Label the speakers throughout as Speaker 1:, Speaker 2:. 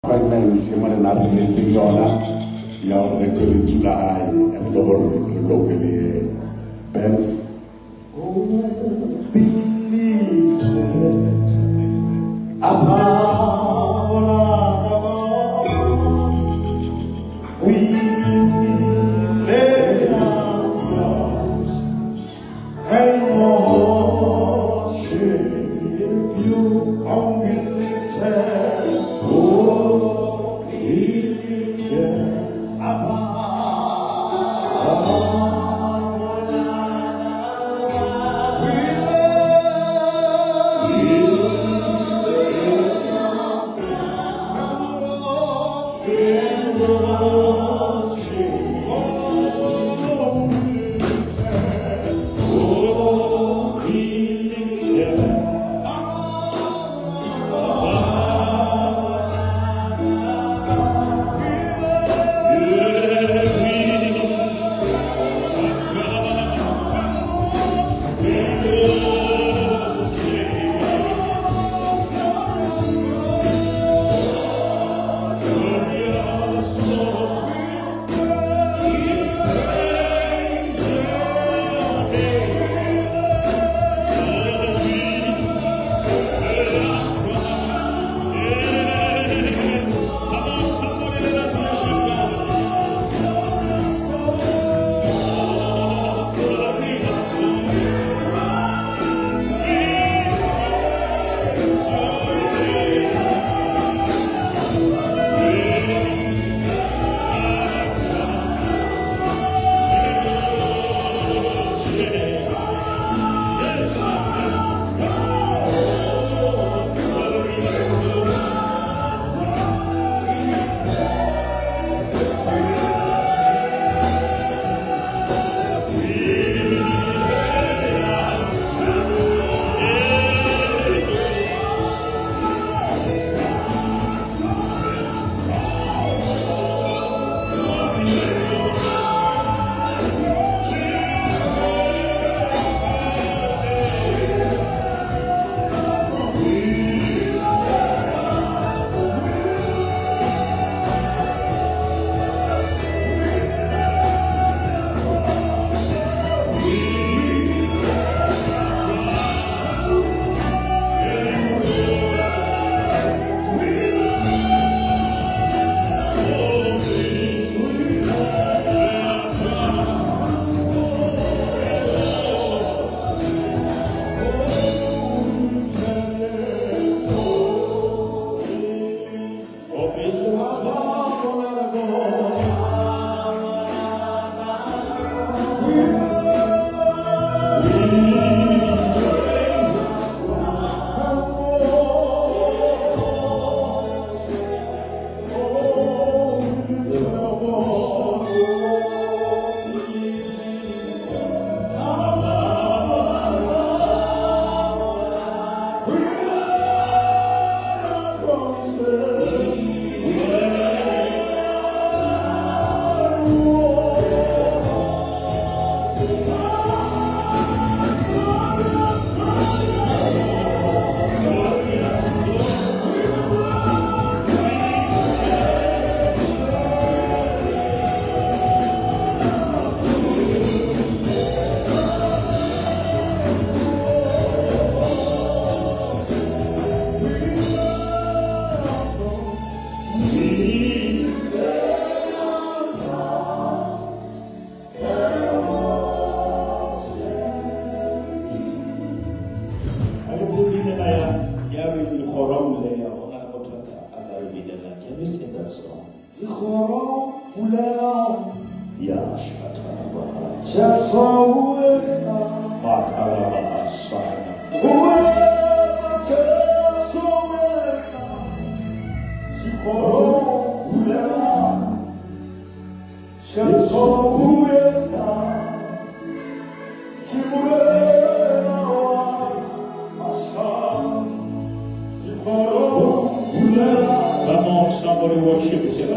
Speaker 1: appointment e mona na re se yona ya re go le July e le go re lokele band
Speaker 2: Somebody worship him.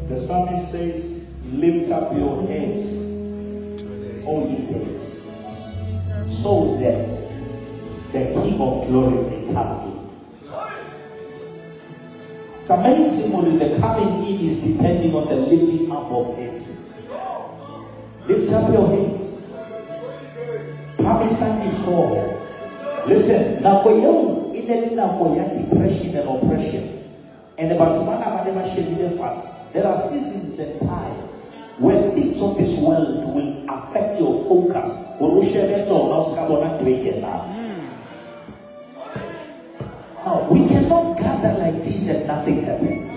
Speaker 3: The psalmist says, lift up your heads, O ye gates, so that the King of glory may come in. It's amazing only the coming in is depending on the lifting up of heads. Lift up your head. Promising before. Listen, nako yao ineli nako ya depression and oppression. And about fast. There are seasons and time when things of this world will affect your focus. Now, we cannot gather like this and nothing happens.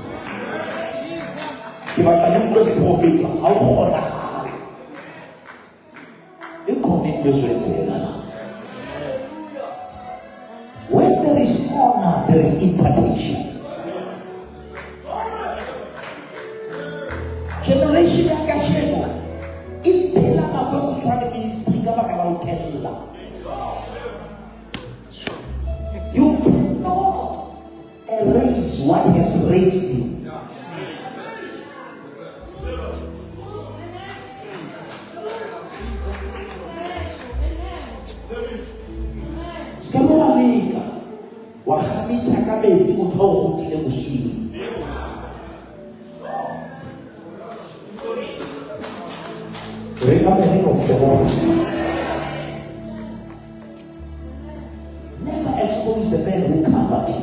Speaker 3: When there is honor, there is impartation. Generation Yakashemo, in Pelama, going to try to ministry, you cannot erase what has raised you. Skamawalika, wahamisa kabezi kutoa hutile kusini. Remember the name of the Lord. Never expose the man who covered you.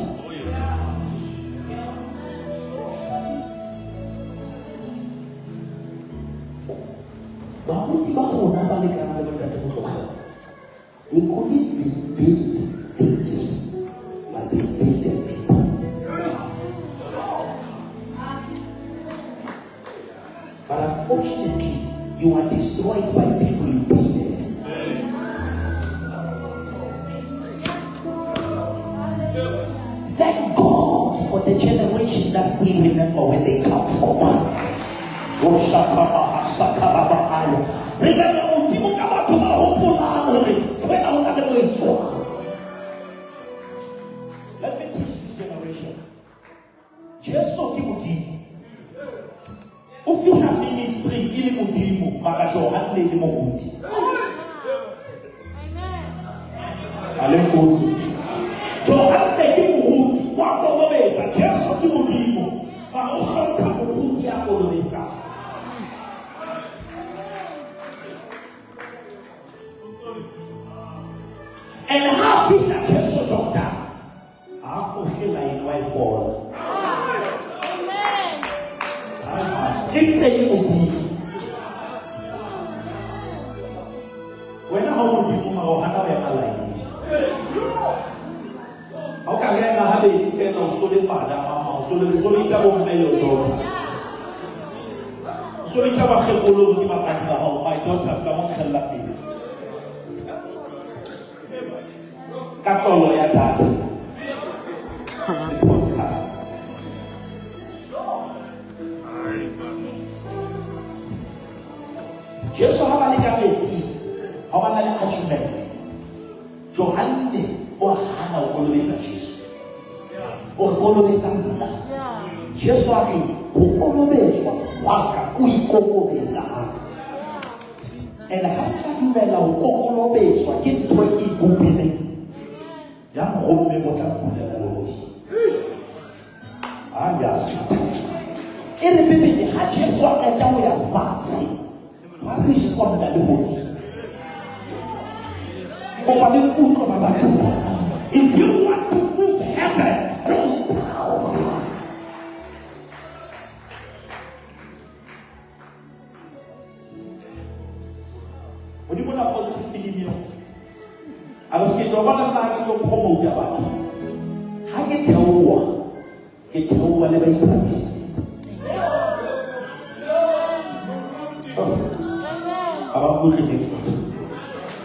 Speaker 3: They couldn't build things, but they built people. But unfortunately, you are destroyed by people you builded. Thank God for the generation that still remember where they come from. Let me teach this generation. Just so people if you have ministry, ili mudimu, maka Johanne ili muhuti. Hallelujah. Johanne ili muhuti, wako loweza, Jesu ili mudimu, maka muhuti yako loweza. And how fish that Jesu Jordan, how fulfill in life for. It's a unity. o hana ya malaini. How can I have a friend of Soli father, Mama, Soli Tabo Mayo daughter? Soli Taba Hepolo, my daughter, someone can love me. Kakolo ya dad. Yesu habaleka metsi ha bana le argument. Johane o hana o kolobetsa Jesu. O kolobetsa nna. Jesu a re go kolobetswa wa ka o ikokobetsa haka. And ha tla dumela go kolobetswa ke ntho e bopileng. Ya mgomme go tla bolela lori. Yes. E re bebele ha Jesu a ka tla go ya fatshe. What respond that the Holy? If you want to move heaven, don't bow. When you want to put this I was getting one of my promote about you. How you tell what never you promise. About good next month.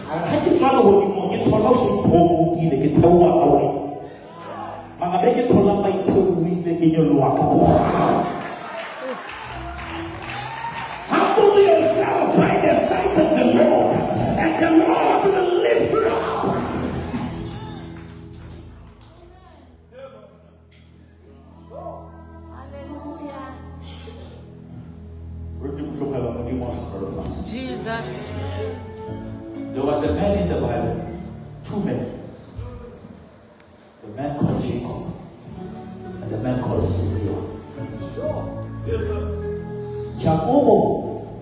Speaker 3: I had to try to hold you to allow some home to get a walk away. I beg you to allow my toe with the in your walk away. Humble yourself by the sight of the Lord, and the Lord will lift you up.
Speaker 4: Jesus.
Speaker 3: There was a man in the Bible, two men. The man called Jacob and the man called Simeon. Jacobo,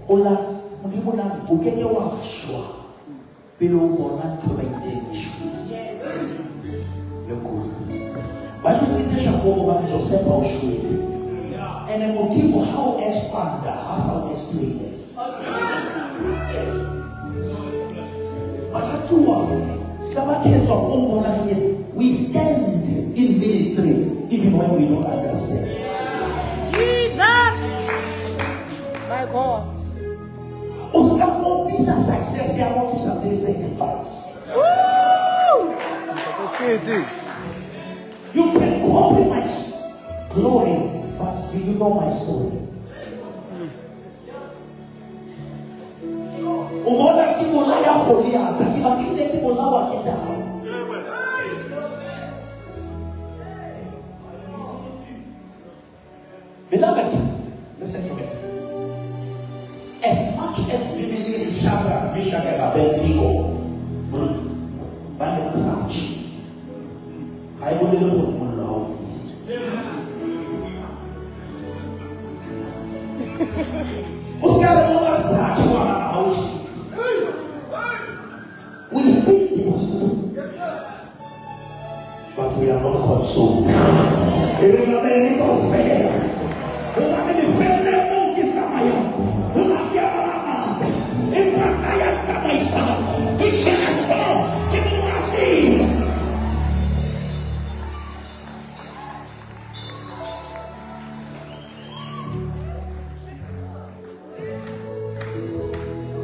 Speaker 3: ola, munimuna, ukeke wa shwa. Bilo bona tubaite ishwi. Yoko. Bajo tite Jacobo ba Joseph au shwi. And a motivo how expand hasa explain. We stand in ministry even when we don't understand.
Speaker 4: Jesus, my God.
Speaker 3: Success here, what to sacrifice. You can compromise glory, but do you know my story? Umona kimola ya holia, takiba kile kimola wa kita. Beloved, listen to me. As much as we believe Shadrach, Meshach, and Abednego, Bande Masachi, I will look on the office. We feel the heat, but we are not consumed. It was fair.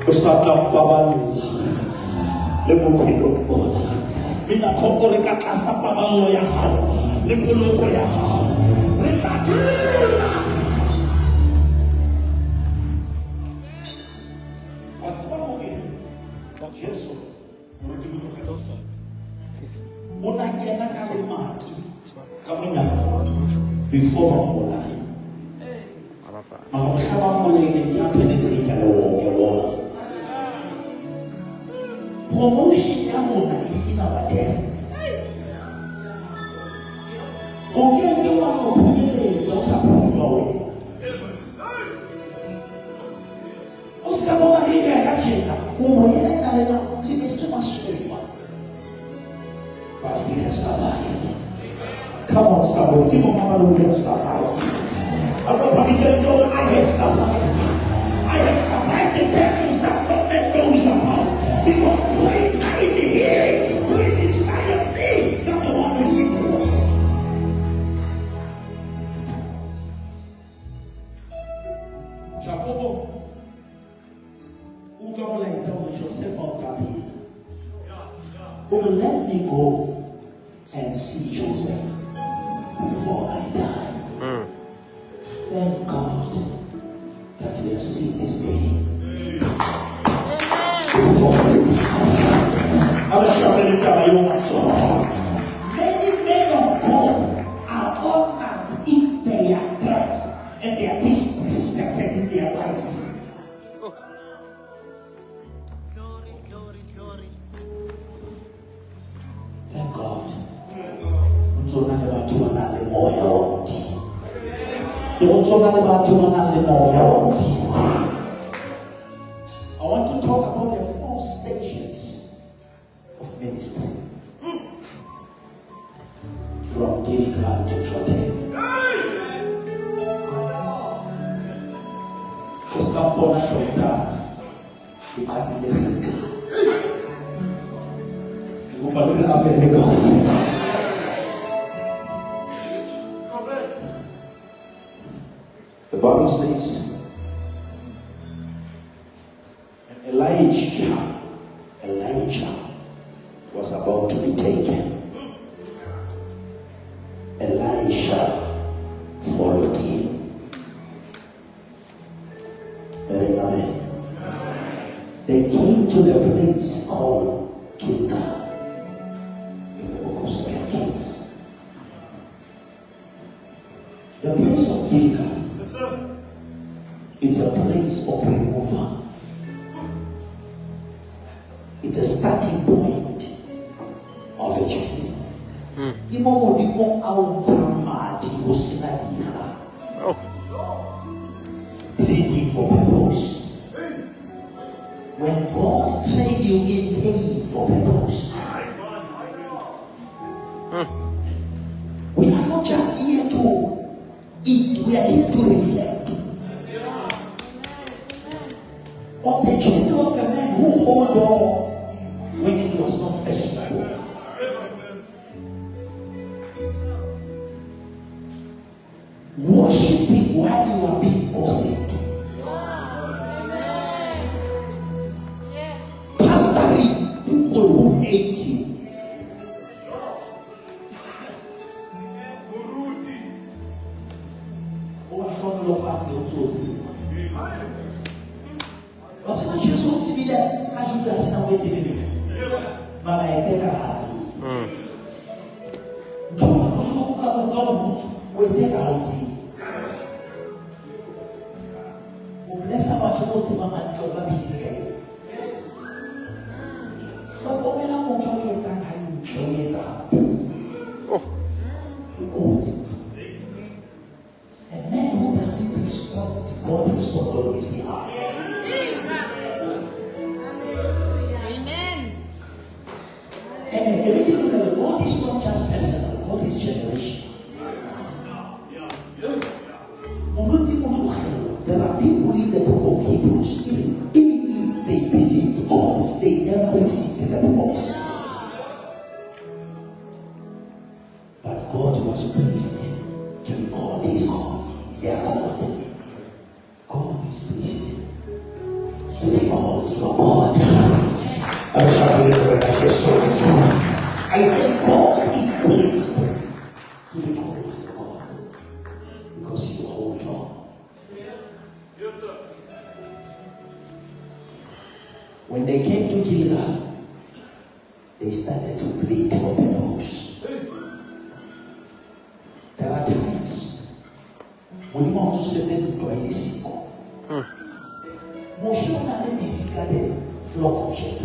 Speaker 3: Ustadz Babal Lepukilo Mina Toko Rekata Sapabalo Yaha Lepuloko Yaha Refatula. What's wrong with you? Jesus. Unakiana kama maki kama nyako before mulai. Makakama mulai dia penetrate the wall. Promotion yamuna is in our death. Okay, you want to put just a problem. Oscar here agenda. Como ele na lena, ele está sua. But we have survived. Come on, somebody, give me a we have survived. I'm not promising you, I have survived. I have survived the battles that no man knows about. Because greater is he Oh, let me go and see Joseph before I die. Thank God that we have seen this day. Before I die.
Speaker 2: I was shouting it down. You want so.
Speaker 3: Many men of God are honored in their death and they are disrespected in their life. Thank God. I want to talk about the 4 stages of ministry. From Gilgal to Jordan. Kustampona Jordan. Ikati Gilgal. Kubalula Abednego. The Bible says, Elijah was about to be taken. Elisha followed him. Amen. They came to the place called Gilgal in the book of 2 Kings. The place of Gilgal is a place of removal. It's a starting point of a journey. Pleading for purpose. When God trained you in pain for purpose, we are not just here to eat, we are here to reflect on the journey of a man who hold on when it was not fashionable. Worshiping while you are being gossiped. Pastoring people who hate you. A man who doesn't respond, God responds on his behalf.
Speaker 4: Amen.
Speaker 3: And God is not just personal, God is generational. There are people in the book of Hebrews, even if they believed God, they never received the promises. But God was pleased to be called his God. Their God. God is pleased to be called your God. I say God is pleased to be called your God because you hold on. When they came to Gilgal, they started to plead for purpose. There are times when you want to settle to any single. Moshe wanted basically flock of sheep.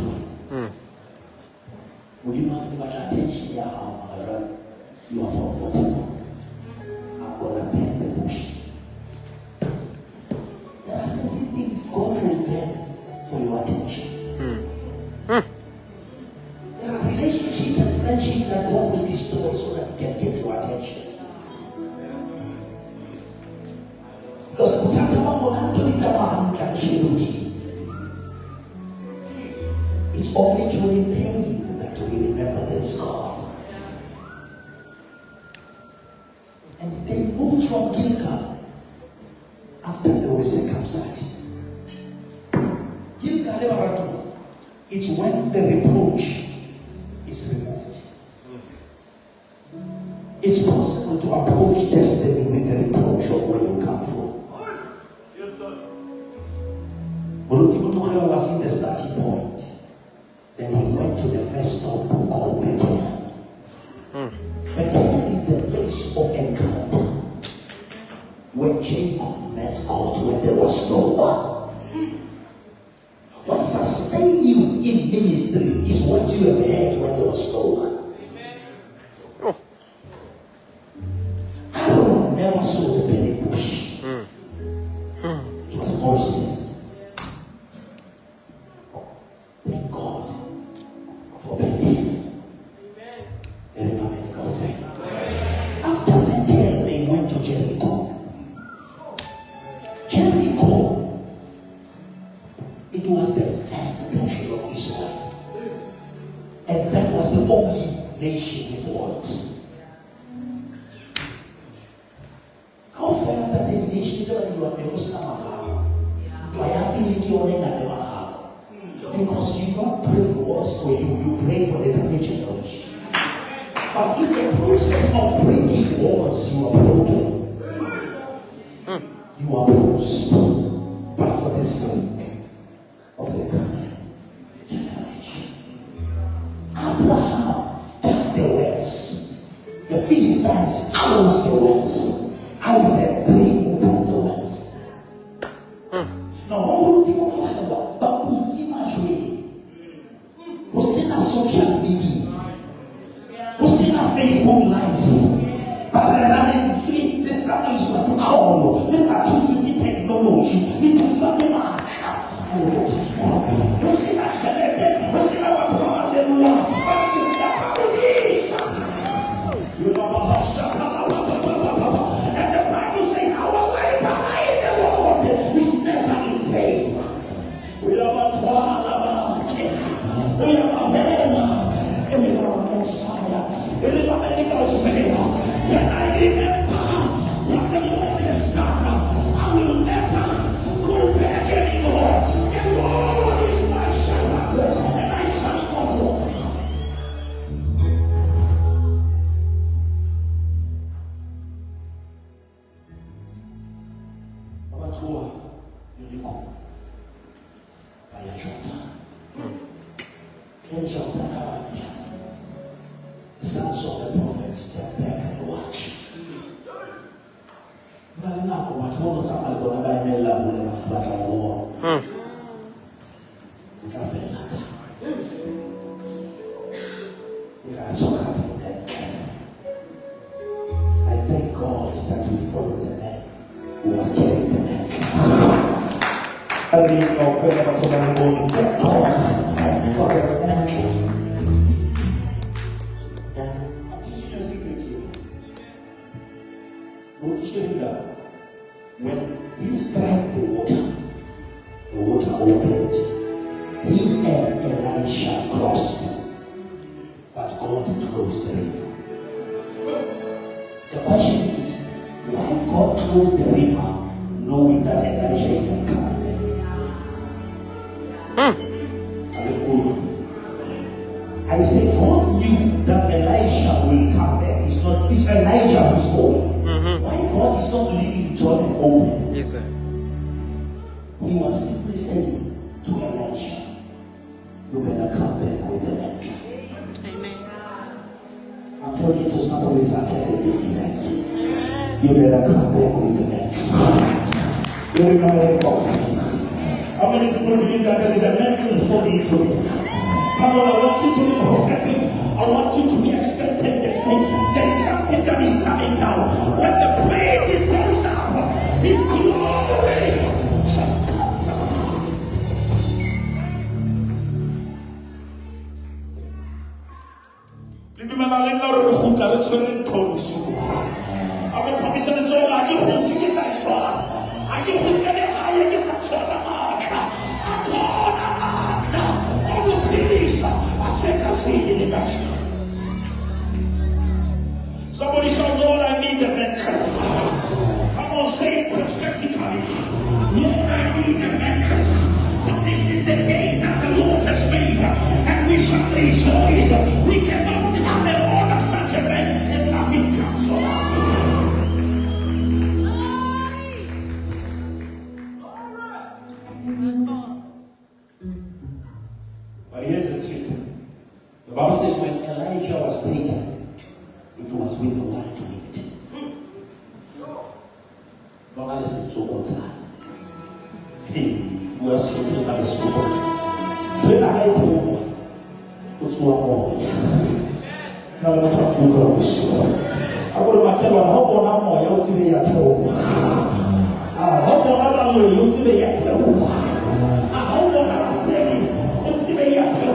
Speaker 3: When you want to attention, you are comfortable. I'm gonna bend the bush. There are certain things God will bend for your attention. There are relationships and friendships that God will destroy so that He can get your attention. Because it's only during pain that we remember there is God. And they moved from Gilgal after they were circumcised. Gilgal, it's when the reproach is removed. It's possible to approach destiny with the reproach of where you come from. Molotimutuhela was in the starting point. Then he went to the first stop called Bethel. Bethel is the place of encounter where Jacob met God when there was no one. What sustained you in ministry is what you have heard when there was no one. Aaron never saw the burning bush. It was Moses. Thank God for Bethel. There is no medical thing. After Bethel, they went to Jericho. Jericho, it was the first nation of Israel. And that was the only nation with walls. How far that the nation is going because you don't pray walls for you pray for the coming generation. But in the process of breaking walls, you are broken. You are bruised. But for the sake of the coming generation. Abraham took the wells. The Philistines closed the wells. Isaac dreamed upon the wells. Now, all the people have about, but what's in a social media? What's in a Facebook Live? But I'm saying that somebody is to call. Let's have to see the technology. It is something much. What's in a celebrity? What's in a what's going you know and the Bible says our labor in the Lord is never in vain. We are about we are about everyone Messiah. We are about medical favor. When I remember what the Lord has done, I will never go back anymore. The Lord is my shepherd, and I shall not walk. The sons of the prophets step back and watch. I thank God that we follow the man who was carrying the man. I mean, no further to my body. Thank God for the man. When he struck the water opened. He and Elisha crossed, but God closed the river. The question is, why God closed the river knowing that Elisha is not coming back? Hallelujah. I say God knew that Elisha will come back. It's Elijah who's going. Why God is not leaving Jordan open?
Speaker 5: Yes, sir.
Speaker 3: He was simply saying to Elisha, you better come back with the neck.
Speaker 4: Amen.
Speaker 3: I'm talking to somebody who is attending this event. You better come back with the neck. You remember of
Speaker 2: How many people believe that there is a miracle for you today? Come on, I want you to be prophetic. I want you to be expectant and say there is something that is coming down. When the praises goes up, His glory shall come down. Somebody shout, Lord, I need the miracle. Come on, say it prophetically. Lord, I need the miracle. For this is the day that the Lord has made. and we shall rejoice. We cannot come and honor such a man and nothing comes from us. But here's the trick.
Speaker 3: The Bible says when Elijah was taken, it was with the whirlwind. Don't listen to what's that. Who else will choose that is stupid? When I had to, what's one more? Now I'm talking to you. I go to my table, how about I'm more? You'll see me at home. How about I'm more? You'll see me at home. How about I'm saying, you'll see me at home.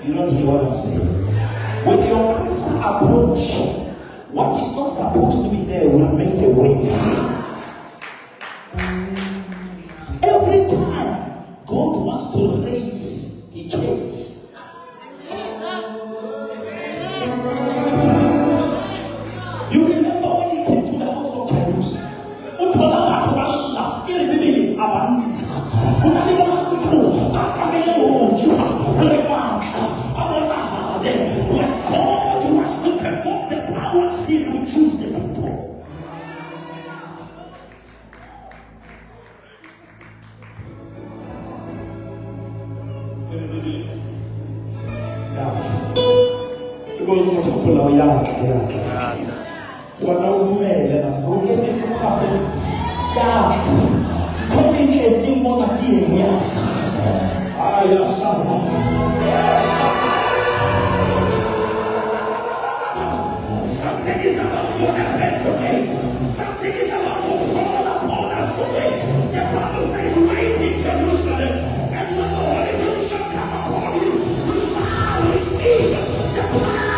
Speaker 3: You don't hear what I'm saying. When your answer approach, what is not supposed to be there will make a way. Every time God wants to raise a case, you remember when he came to the house of Jairus? When God wants to perform the power, he will choose the people. Something is about to happen today. Something is about to fall upon us today. The Bible says, wait in Jerusalem, and when the Holy Ghost shall come upon you, you shall receive the power.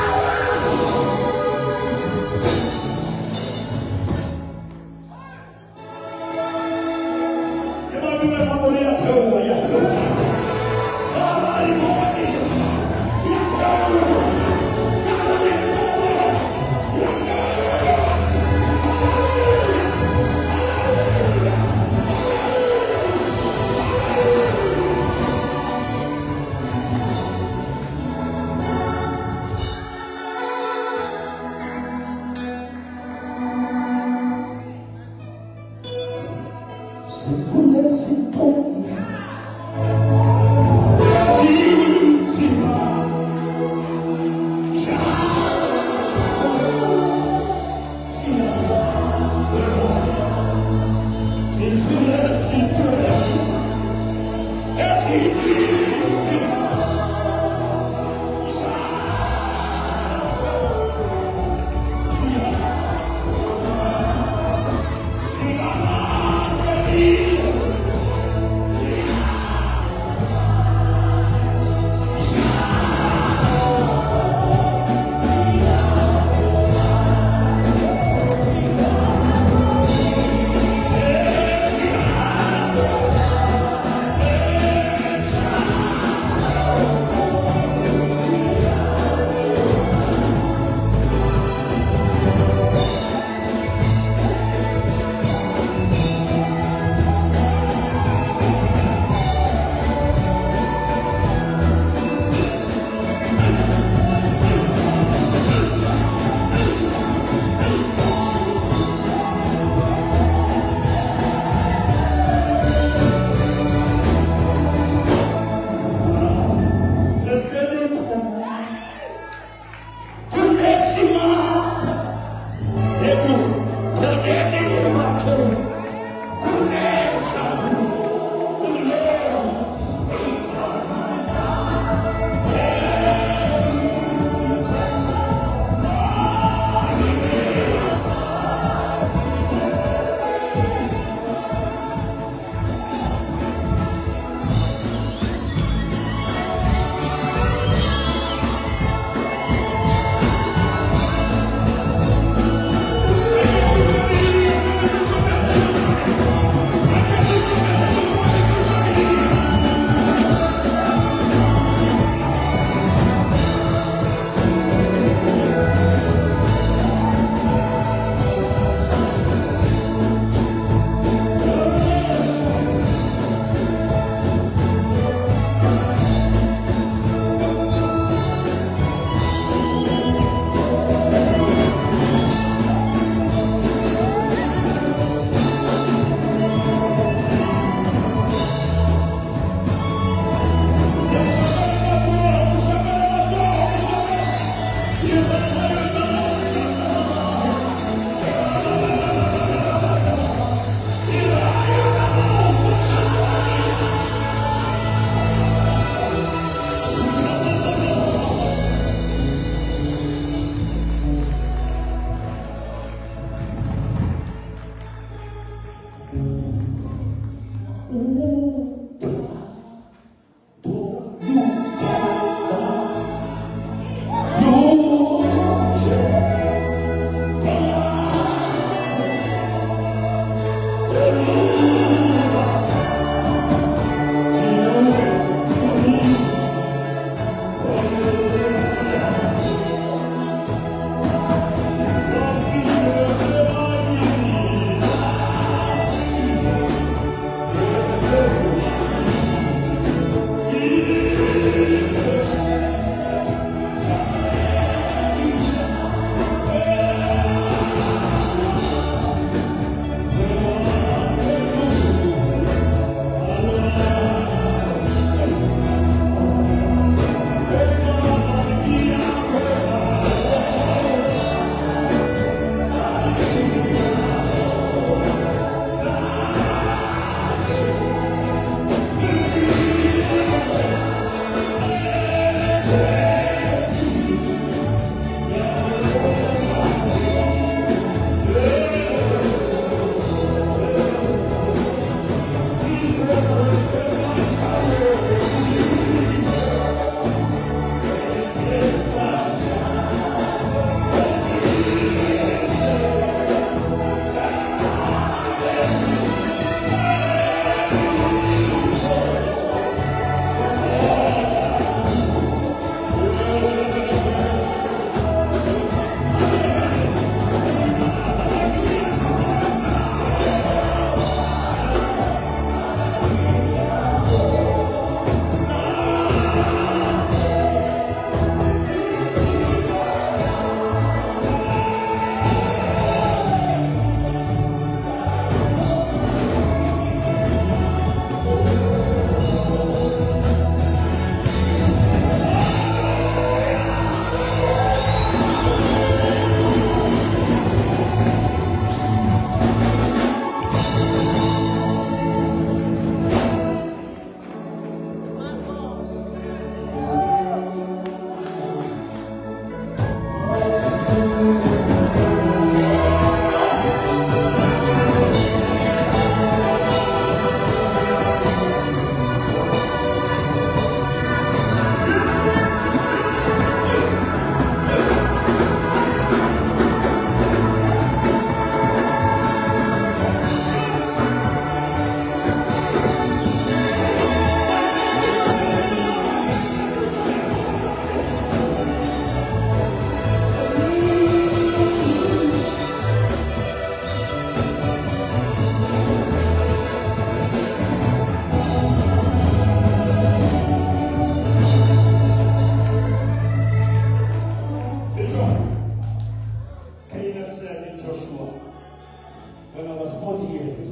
Speaker 2: When I was 40 years,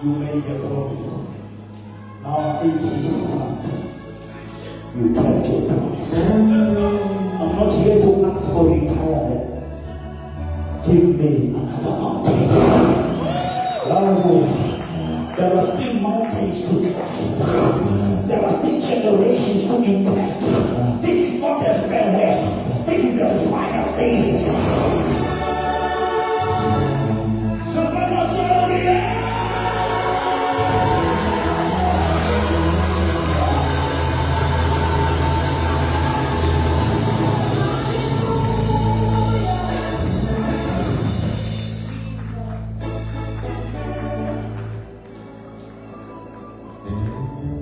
Speaker 2: you made a promise. Now 80 years, you kept your promise. I'm not here to ask for retirement. Give me another mountain. There are still mountains to climb. There are still generations to impact. This is not a farewell. This is a final savings.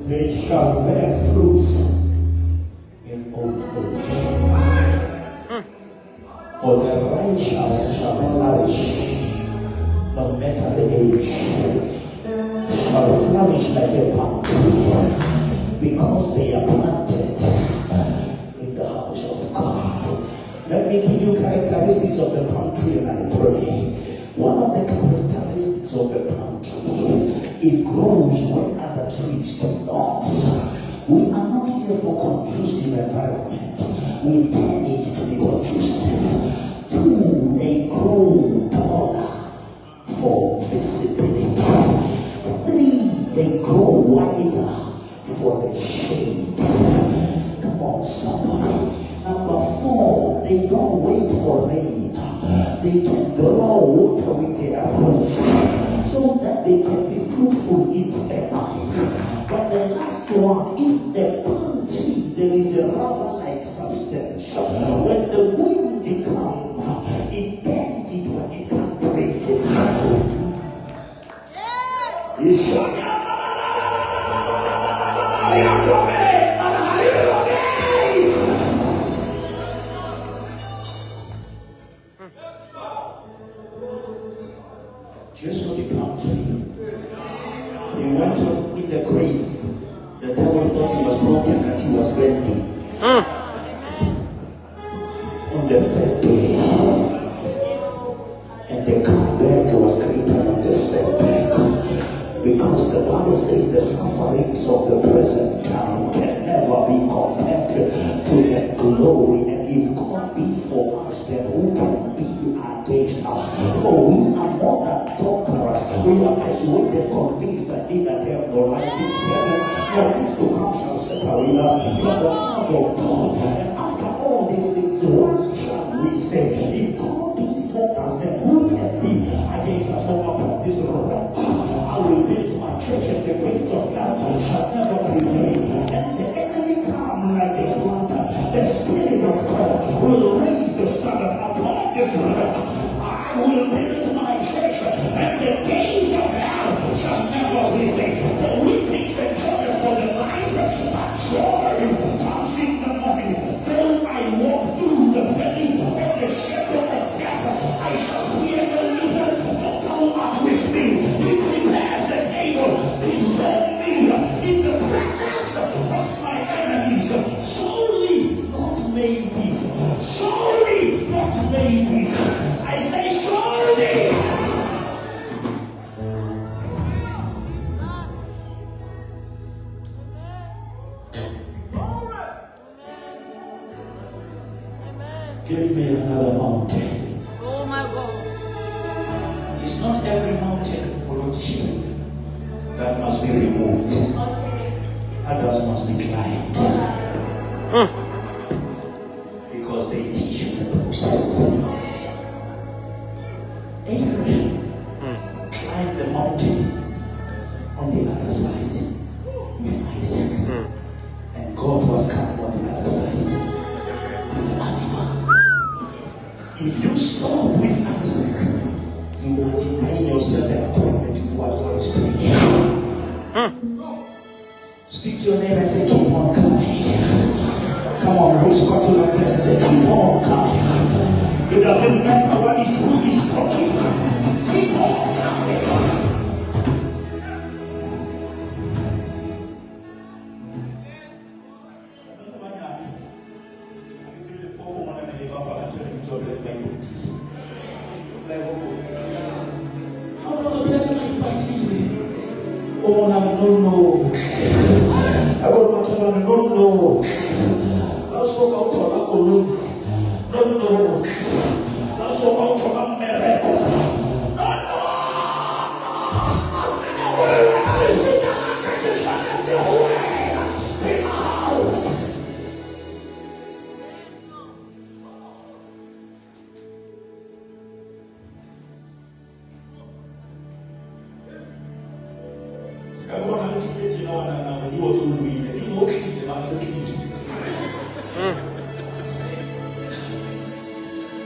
Speaker 2: They shall bear fruits in old age. For the righteous shall flourish, no matter the age. Shall flourish like a palm tree, because they are planted in the house of God. Let me give you characteristics of the palm tree, and I pray. One of the characteristics of the palm tree, it grows when other trees do not. We are not here for conducive environment. We intend it to be conducive. Two, they grow taller for visibility. Three, they grow wider for the shade. Come on, somebody. Number four, they don't wait for rain. They can draw water with their roots so that they can be fruitful in famine. But the last one, in the palm tree, there is a rubber-like substance. When the wind comes, it bends it, but it can't break it.
Speaker 3: Just what he planned for you. He went up in the grave. The devil thought he was broken and he was bending. On the third day, and the comeback was greater than the setback. Because the Bible says the sufferings of the present time can never be compared to the glory. And if God be for us, then who can be against us? For we are more than conquerors. We are persuaded, convinced that they that have no life is present, no things to come shall separate us from the love of God. And after all these things, what shall we say? If God be for us, then who can be against us? For upon this rock I will build my church, and the gates of hell shall never prevail. And the enemy come like a flood. The Spirit of God will raise the standard upon this rock. I will build my church, and the gates of hell shall never prevail. The weepings and joy for the night, but joy comes in the morning. Though I walk through the valley of the shadow of death, I shall fear no evil, for thou art with me. He prepares a table before me in the presence of my enemies. Surely not maybe. Surely not maybe. I say surely. Give me another mountain.
Speaker 4: Oh my God.
Speaker 3: It's not every mountain, politician, that must be removed. Others must be climbed. Because they teach you the process. Abraham climbed the mountain on the other side with Isaac. And God was coming on the other side with animal. If you stop with Isaac, you are denying yourself the appointment of what God is doing. Speak to your neighbor and say, keep on coming. Come on, whisper to that person and say, keep on coming. It doesn't matter what is who is talking. Keep on coming. Oh, no. I got my children, no. Let's walk out to Akolu. No. Let's walk out to America. No.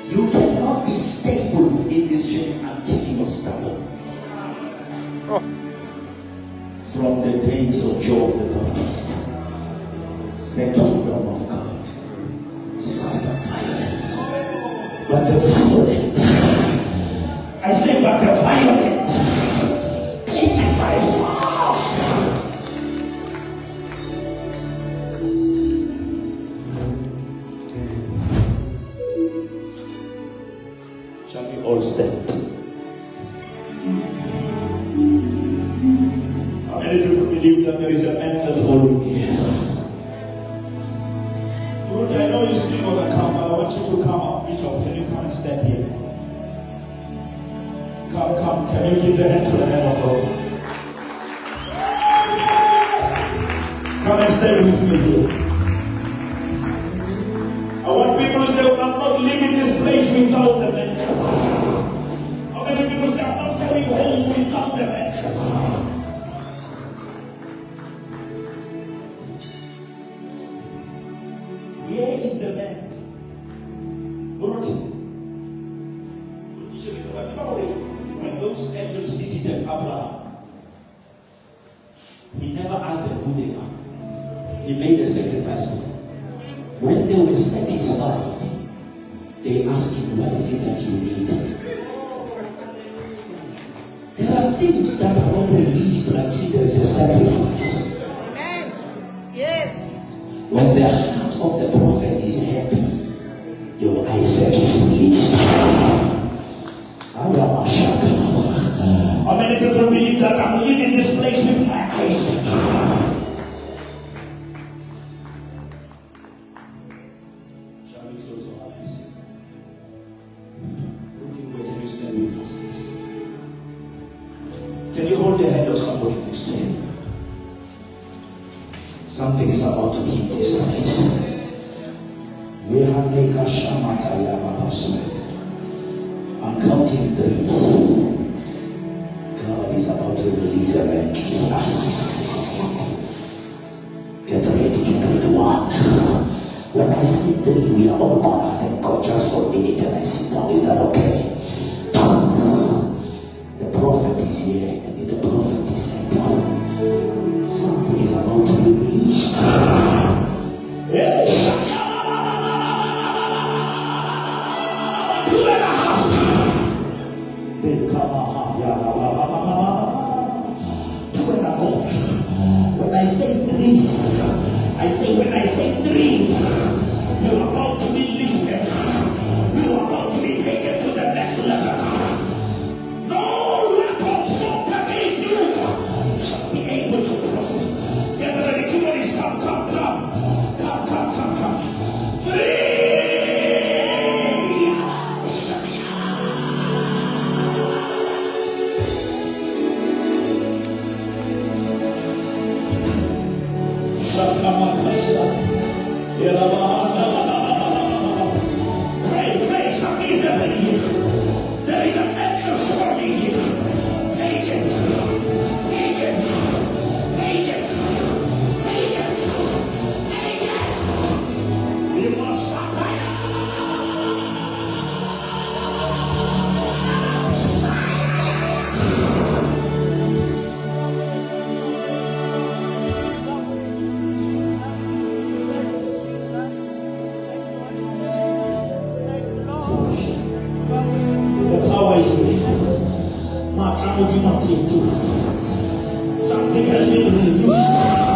Speaker 3: You cannot be stable in this journey until you are stubborn. From the days of John the Baptist, the kingdom of God suffered violence, but the violent, I say, but the violent, take it by force. Shall we all stand? How many people believe that there is an angel following here? Ruth, I know you still want to come, but I want you to come up. Bishop, can you come and stand here? Come. Can you give the hand to the man of God? Come and stay with me here. I want people to say, I'm not leaving this place without the mentor. How many people say, I'm not going home without the mentor? Here is the man. When those angels visited Abraham, he never asked them who they are. He made a sacrifice for them. When they were satisfied, they asked him, what is it that you need? There are things that are not released until there is a sacrifice.
Speaker 4: Amen. Yes.
Speaker 3: When the heart of the prophet is happy, your Isaac is released. I am a shaka.
Speaker 2: How many people believe that I'm leaving this place with my Isaac? Shall we close our eyes? Looking where can you stand with us? Can you hold the hand of somebody next to you?
Speaker 3: Something is about to hit this place. I'm counting 3. God is about to release a man. Get ready. 1. When I say 3, we are all gonna thank God just for a minute and I sit down. Is that okay? 2. The prophet is here and the prophet is happy. Something is about to be released.
Speaker 2: Yes.
Speaker 3: 2 and a quarter. When I say 3, I say when I say 3,
Speaker 2: You're about to be lifted. You're about to be taken to the next level. No weapon formed against you shall be able to prosper. Get ready, somebody's come. 3. Pray, something is happening here. There is an angel forming here. Take it. You must the power is here. Something has been released.